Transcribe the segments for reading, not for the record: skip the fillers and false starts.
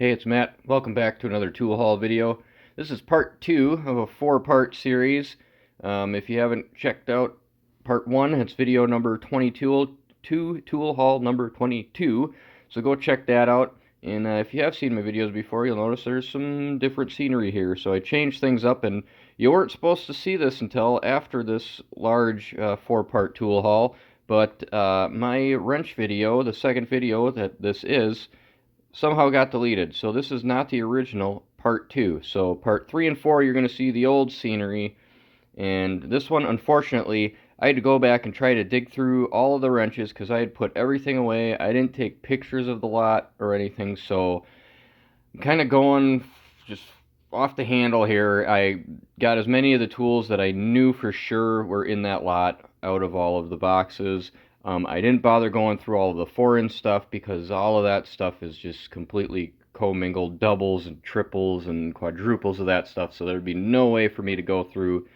Hey, it's Matt. Welcome back to another tool haul video. This is part 2 of a 4-part series. If you haven't checked out part 1, it's video number 22, tool haul number 22. So go check that out. And if you have seen my videos before, you'll notice there's some different scenery here. So I changed things up, and you weren't supposed to see this until after this large 4-part tool haul. But my wrench video, the second video that this is, somehow got deleted. So this is not the original part 2. So part 3 and 4, you're going to see the old scenery. And this one, unfortunately, I had to go back and try to dig through all of the wrenches because I had put everything away. I didn't take pictures of the lot or anything. So I'm kind of going just off the handle here. I got as many of the tools that I knew for sure were in that lot out of all of the boxes. I didn't bother going through all of the foreign stuff because all of that stuff is just completely commingled, doubles and triples and quadruples of that stuff, so there'd be no way for me to go through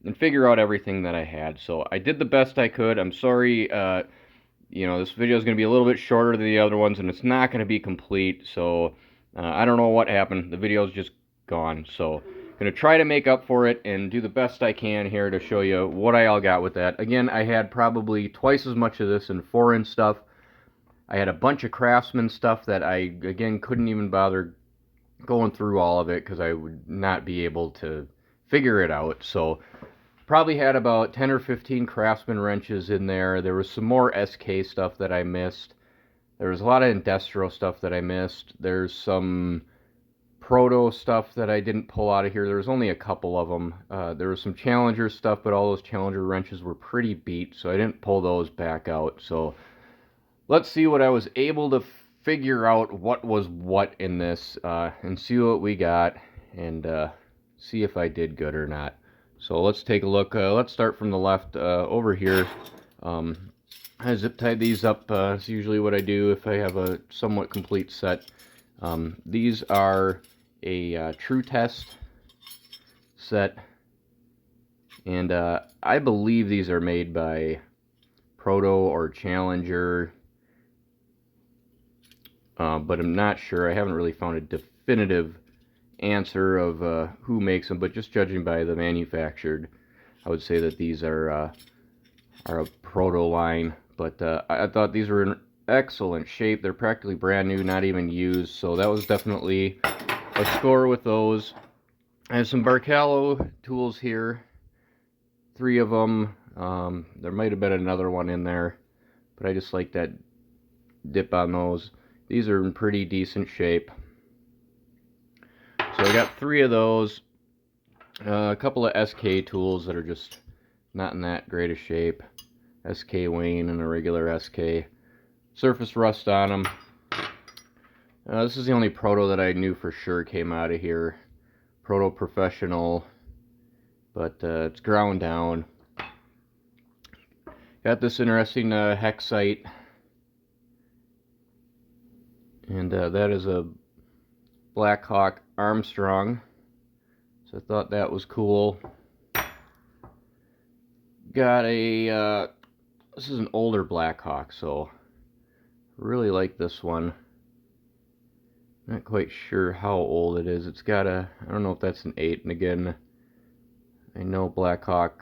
and figure out everything that I had. So I did the best I could. I'm sorry, this video is going to be a little bit shorter than the other ones, and it's not going to be complete, so I don't know what happened. The video's just gone, so going to try to make up for it and do the best I can here to show you what I all got with that. Again, I had probably twice as much of this in foreign stuff. I had a bunch of Craftsman stuff that I, again, couldn't even bother going through all of it because I would not be able to figure it out. So probably had about 10 or 15 Craftsman wrenches in there. There was some more SK stuff that I missed. There was a lot of Indestro stuff that I missed. There's some Proto stuff that I didn't pull out of here. There was only a couple of them. There was some Challenger stuff, but all those Challenger wrenches were pretty beat, so I didn't pull those back out. So let's see what I was able to figure out what was what in this, and see what we got, and see if I did good or not. So let's take a look. Let's start from the left over here. I zip tied these up. It's usually what I do if I have a somewhat complete set. These are a True Test set, and I believe these are made by Proto or Challenger, but I'm not sure. I haven't really found a definitive answer of who makes them, but just judging by the manufactured, I would say that these are a Proto line. But I thought these were in excellent shape. They're practically brand new, not even used, so that was definitely a score with those. I have some Barcalo tools here, 3 of them. There might have been another one in there, but I just like that dip on those. These are in pretty decent shape. So I got 3 of those. A couple of SK tools that are just not in that great a shape. SK Wayne and a regular SK. Surface rust on them. This is the only Proto that I knew for sure came out of here. Proto Professional, but it's ground down. Got this interesting hex sight, and that is a Blackhawk Armstrong, so I thought that was cool. Got a, this is an older Blackhawk, so really like this one. Not quite sure how old it is. It's got a, I don't know if that's an 8, and again, I know Blackhawk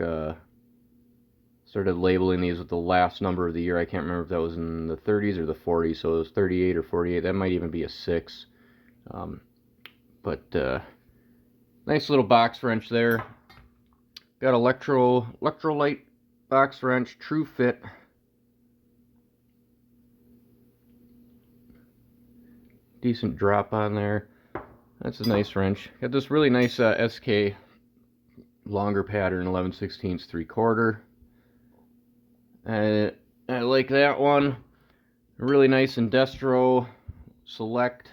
started labeling these with the last number of the year. I can't remember if that was in the 30s or the 40s, so it was 38 or 48. That might even be a 6. But nice little box wrench there. Got electrolyte box wrench, True Fit. Decent drop on there. That's a nice wrench. Got this really nice SK longer pattern, 11/16 3/4. I like that one. Really nice Indestro Select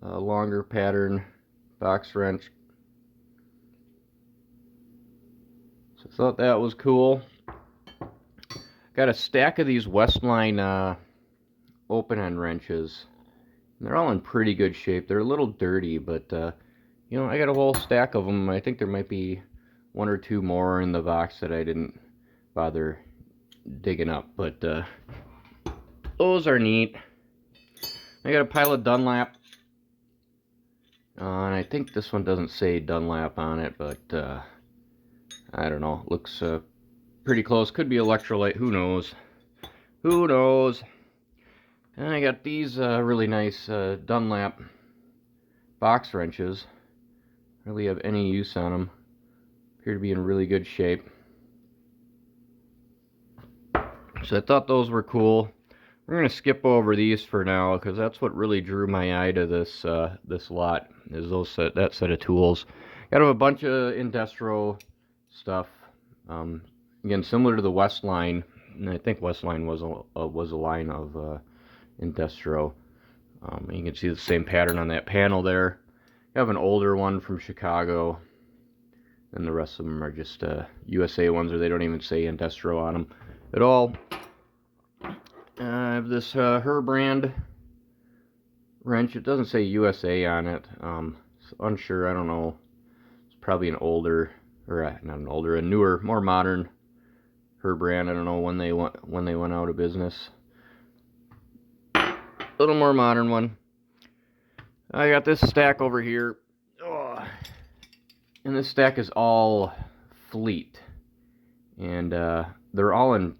longer pattern box wrench. So I thought that was cool. Got a stack of these Wesline open end wrenches. They're all in pretty good shape. They're a little dirty, but I got a whole stack of them. I think there might be 1 or 2 more in the box that I didn't bother digging up, but those are neat. I got a pile of Dunlap And I think this one doesn't say Dunlap on it, but I don't know. Looks pretty close. Could be electrolyte. Who knows? Who knows? And I got these really nice Dunlap box wrenches. Really have any use on them. Appear to be in really good shape. So I thought those were cool. We're gonna skip over these for now because that's what really drew my eye to this this lot, is that set of tools. Got a bunch of Indestro stuff. Again, similar to the Wesline, and I think Wesline was a line of Indestro. You can see the same pattern on that panel there. I have an older one from Chicago, and the rest of them are just USA ones, or they don't even say Indestro on them at all. I have this Her brand wrench. It doesn't say USA on it. It's unsure. I don't know. It's probably an older, or not an older, a newer, more modern Her brand. I don't know when they went out of business. A little more modern one. I got this stack over here, and this stack is all Fleet, and they're all in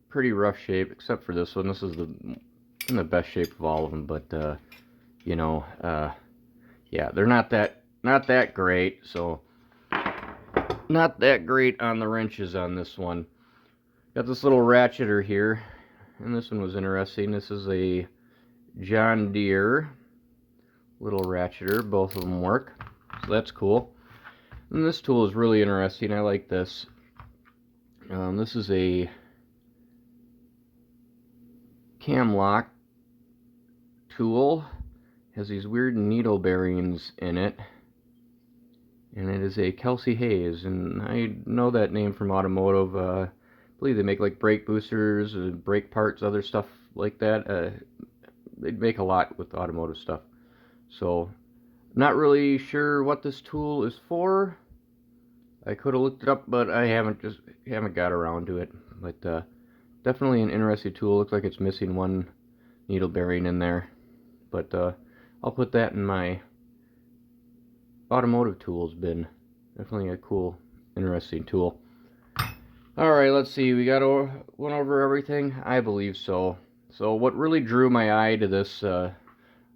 pretty rough shape, except for this one. This is in the best shape of all of them, but you know, yeah, they're not that great. So not that great on the wrenches on this one. Got this little ratcheter here, and this one was interesting. This is a John Deere little ratcheter. Both of them work, so that's cool. And this tool is really interesting. I like this. This is a cam lock tool. Has these weird needle bearings in it, and it is a Kelsey Hayes, and I know that name from automotive. I believe they make like brake boosters, brake parts, other stuff like that. They make a lot with automotive stuff. So, not really sure what this tool is for. I could have looked it up, but I haven't got around to it. But definitely an interesting tool. Looks like it's missing one needle bearing in there. But I'll put that in my automotive tools bin. Definitely a cool, interesting tool. Alright, let's see. We got went over everything? I believe so. So what really drew my eye to this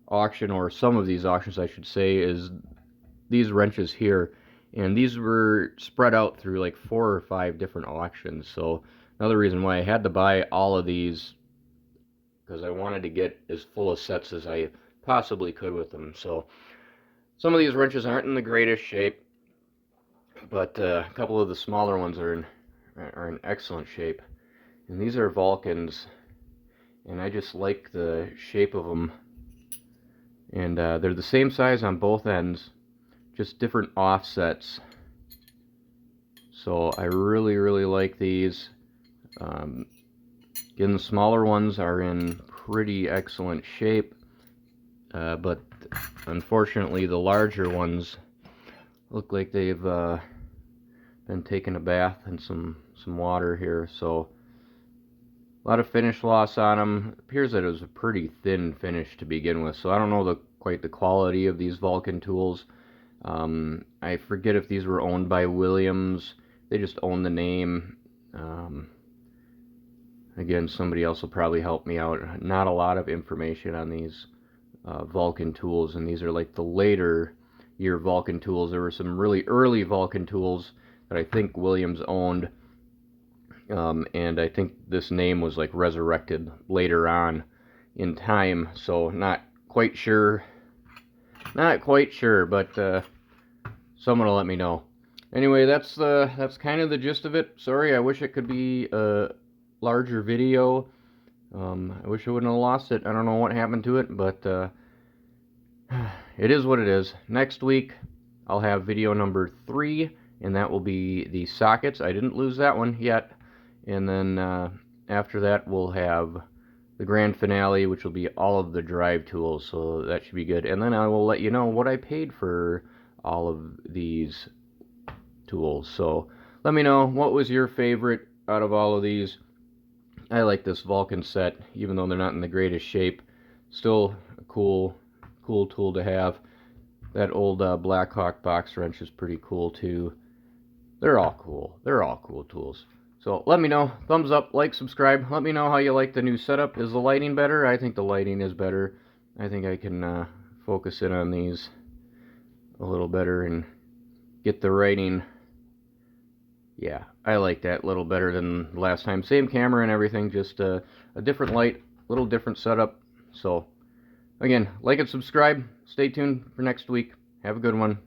auction, or some of these auctions I should say, is these wrenches here. And these were spread out through like 4 or 5 different auctions. So another reason why I had to buy all of these, because I wanted to get as full a sets as I possibly could with them. So some of these wrenches aren't in the greatest shape, but a couple of the smaller ones are in excellent shape. And these are Vulcans, and I just like the shape of them. And they're the same size on both ends, just different offsets. So I really like these. Again, the smaller ones are in pretty excellent shape, but unfortunately the larger ones look like they've been taking a bath in some water here. So a lot of finish loss on them. It appears that it was a pretty thin finish to begin with, so I don't know quite the quality of these Vulcan tools. I forget if these were owned by Williams. They just own the name. Again, somebody else will probably help me out. Not a lot of information on these Vulcan tools, and these are like the later year Vulcan tools. There were some really early Vulcan tools that I think Williams owned, and I think this name was like resurrected later on in time, so not quite sure, but someone will let me know. Anyway, that's kind of the gist of it. Sorry, I wish it could be a larger video. I wish I wouldn't have lost it. I don't know what happened to it, but it is what it is. Next week, I'll have video number 3, and that will be the sockets. I didn't lose that one yet. And then after that, we'll have the grand finale, which will be all of the drive tools, so that should be good. And then I will let you know what I paid for all of these tools. So let me know, what was your favorite out of all of these? I like this Vulcan set, even though they're not in the greatest shape. Still a cool tool to have. That old Blackhawk box wrench is pretty cool too. They're all cool. They're all cool tools. So let me know. Thumbs up, like, subscribe. Let me know how you like the new setup. Is the lighting better? I think the lighting is better. I think I can focus in on these a little better and get the writing. Yeah, I like that a little better than last time. Same camera and everything, just a different light, a little different setup. So again, like and subscribe. Stay tuned for next week. Have a good one.